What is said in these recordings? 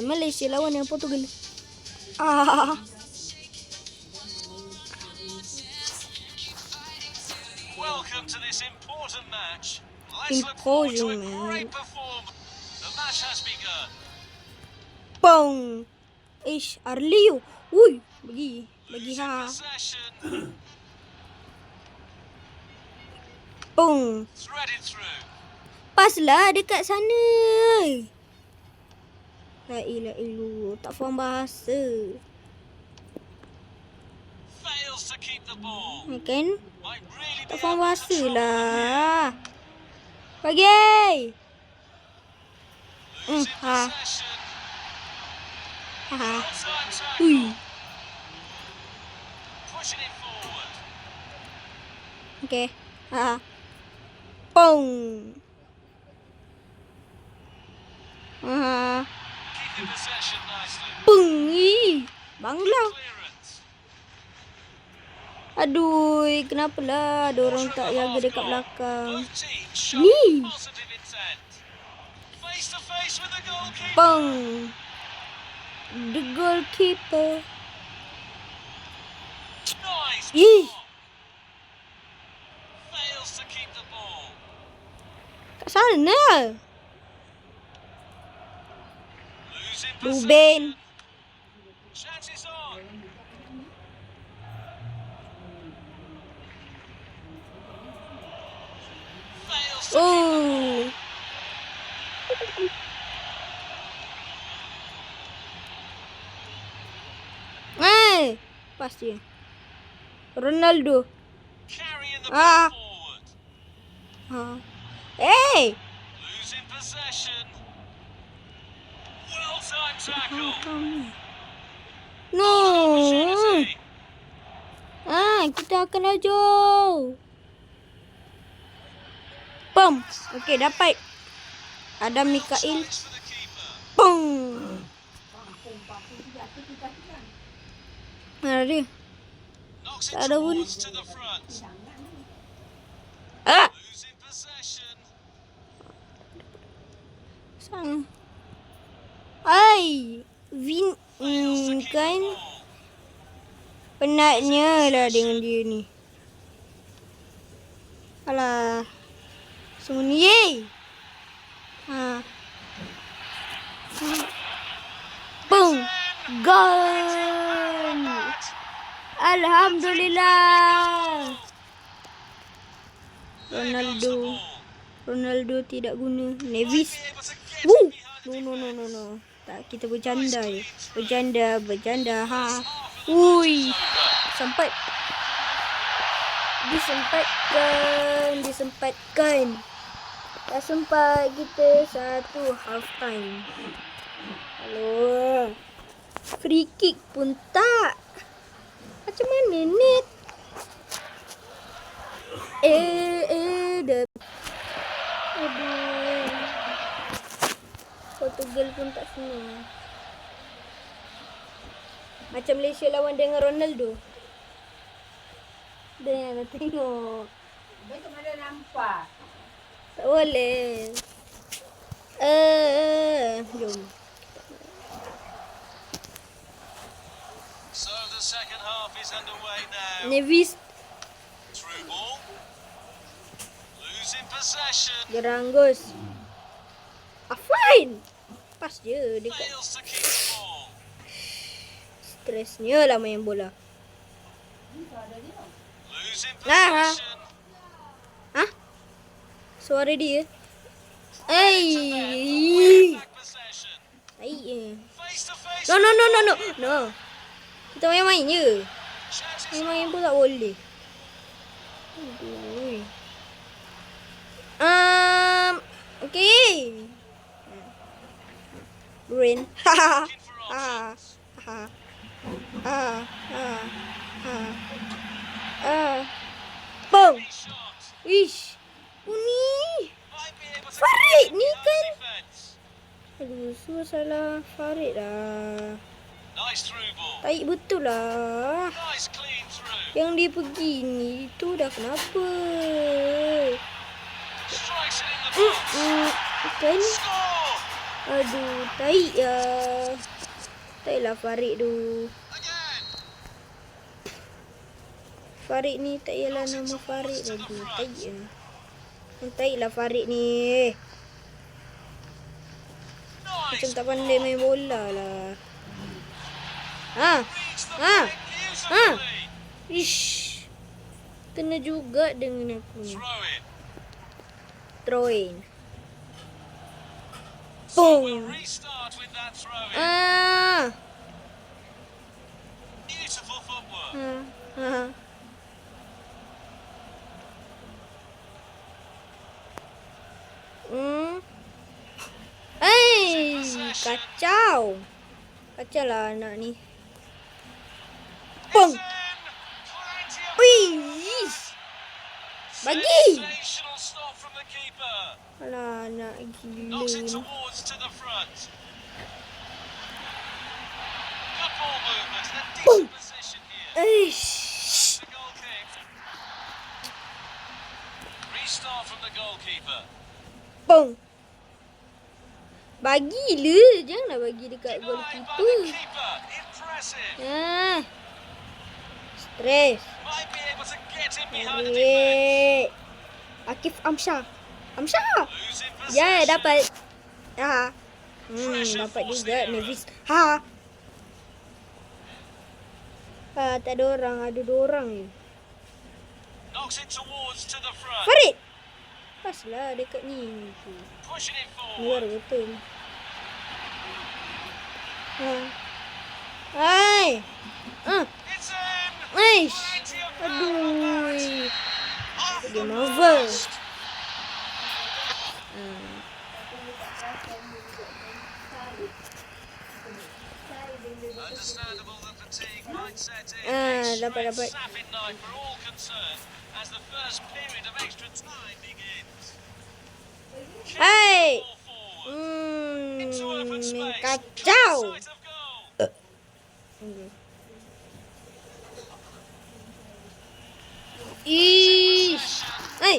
Malaysia lawan dengan Portugal. Ah. Welcome to this important match. Important match. Performance. The match has begun. Bong. Ish, Arlio. Ui, bagi ha. Possession. Bong. Threaded through. Paslah dekat sana. La ilaha illallah, tak faham bahasa. Fails to keep the ball. Kan? Might really Tak be faham able to bahasa trouble them here. lah. Bagi. Losing Ha. possession. Ha. Outside tackle. Ui. Pushing it forward. Okay. Ha. Bong. Ha. Keeping possession nicely. Bung. Ih. Bangla. Clearance. Aduh, kenapalah ada orang tak jaga dekat belakang. Both teams Ni. showing positive intent. Face to face with the goalkeeper. Bong. The goalkeeper. Nice Ih. block. Fails to keep the ball. Kat sana. Losing Ruben. possession. Chances on. Fails to keep the ball. Oh. Pas dia. Ronaldo. Carrying the Ah. ball forward. Ha. Hey. Losing possession. Well-timed tackle. No. Opportunity. Kita akan laju. Pom. Okey, dapat. Adam Mikael. Challenge for the keeper. Pong. Mana dia? Knocks it Tak ada pun. towards to the front. Ah. Losing possession. Sang. Ai. Vin. Fails to keep the Kan. ball. Penatnya lah dengan dia ni. Alah. Semua ni. Yeay. Ha. Boom. Gol. Alhamdulillah. Ronaldo. Ronaldo tidak guna. Nevis. Woo. No. Tak, kita bercanda je. Bercanda. Ha. Ui. Disempatkan. Tak sempat kita satu half time. Halo. Free kick pun tak. Macam mana ni? Aduh. Portugal pun tak senang. Macam Malaysia lawan dengan Ronaldo. Dah nak tengok. Betul ada nampak. Tak boleh. Jom. So the second half is underway now. Nevis Through ball. Losing possession. Geranggus. Afrain. Pas je dekat. Fails to keep the ball. Stresnya lah main bola. Losing Lah. possession. Ha? Suara dia. Hey. Back possession. Baik. Face to face. No. Kita main-main je. Chances Main-main on. pun tak boleh. Aduh. Okay. Brain. Ha. Looking for options. Bong. He shot. Ish. Ni. Might be able to Farid keep ni the kan. defense. Aduh, semua salah Farid lah. Nice through ball. Taik betul lah. Nice clean through. Yang dia pergi ni, itu dah kenapa? Strikes it in the box. Kan? Score. Aduh, taik ya. Taiklah Farid tu. Again. Farid ni tak ialah nama Farid lagi. Taik ya. Taiklah Farid ni. Macam Nice. tak pandai main bola lah. Ha? Reads the Ha? play beautifully. Ish. Kena juga dengan aku ni. Throw in. Throw in. So Boom. we'll restart with that throw in. Ah. Beautiful footwork. Ha. Kacau. Kacau lah anak ni. Pong. It's in. Plenty of Wih. Bagi. sensational stop from the keeper. Alah, anak gila Knocks it ni. towards to the front. Good ball movement and a decent position here. Eish. The goal kick. Restart from the goalkeeper. Pong. Bagilah. Janganlah bagi dekat Denied by the goalkeeper. keeper. Impressive. Ah. Stres. Might be able to get in behind the defense. Adik. Akif Amsyah. Amsyah. Losing Ya, possession. dapat. Ha. Dapat juga Nevis. Ha. Ha, tak ada orang. Ada 2 orang je. Knocks it towards to the front. Farid. Paslah dekat ni. Pushing it Luar forward. betul. Ha. Hai. Ah. It's in. Aish. Plenty of power on Aduh. that. Off the Game over. post. Understandable that fatigue might set in. Dapat. Sapping night for all concerned as the first period of extra time begins. Hai. Ball forward. Into open space. Kacau. Sight of goal. Ish. Hai.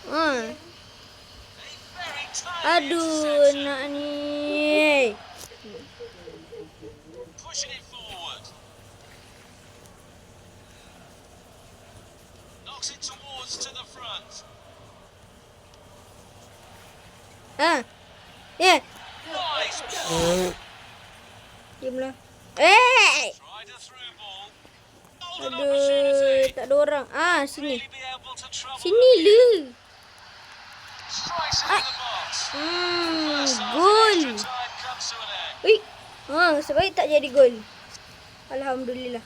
Ah. A very tight Aduh, interception. nak ni. Pushing it forward. Knocks it towards to the front. Ha. Ya. Nice. Diamlah. Eh. Tried a through ball. Golden Aduh, opportunity. tak ada orang. Ah, sini. Really be able to trouble Sini them. le. Strikes it in the box. First half Gol. extra time comes to an end. Ui. Ha, sebaik tak jadi gol. Alhamdulillah.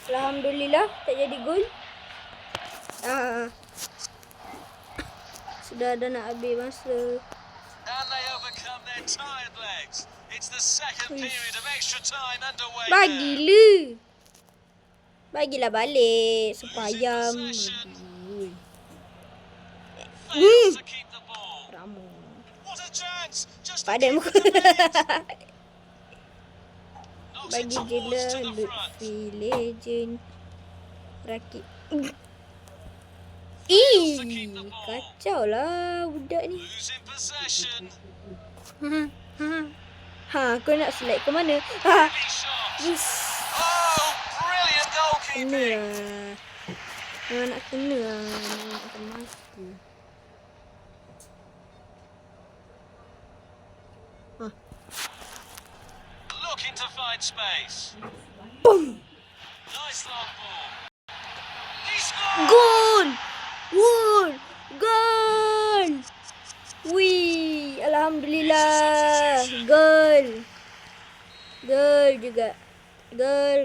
Alhamdulillah tak jadi gol. Ah. Sudah dah nak habis masa. And they overcome their tired legs. It's the second period of extra time underway. there. Bagilah. Bagilah balik. Supaya. Possession. Aduh. Fails to keep the ball. Ramu. What a chance! Just to Pada keep muka. it in. Knocks it Bagi je towards lah to the front. Lutfi Legend rakit. Fails to keep the ball. Kacau lah budak ni. Losing possession. Kau nak select ke mana? Ha. Heavy shot. Yes. Oh, brilliant Kena goalkeeping. lah. Memang nak kena lah. Memang nak kena mati. Looking to find space. Boom. Nice long ball. He scored. Gol! Gol! Gol! Wih, alhamdulillah. Gol. Gol juga. Gol.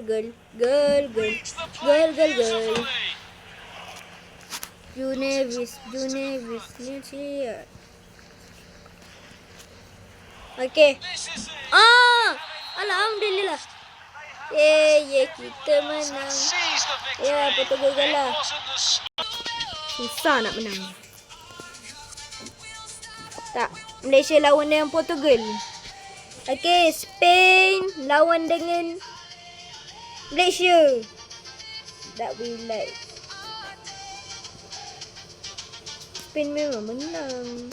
Reached the play beautifully. Junevis ni siap. Okey. This is it. Alhamdulillah. Kita menang. Seize the victory. Ya, Portugal It kalah. wasn't the Susah nak menang. Tak, Malaysia lawan dengan Portugal. Okey, Spain lawan dengan Malaysia. Tak boleh. Spain memang menang.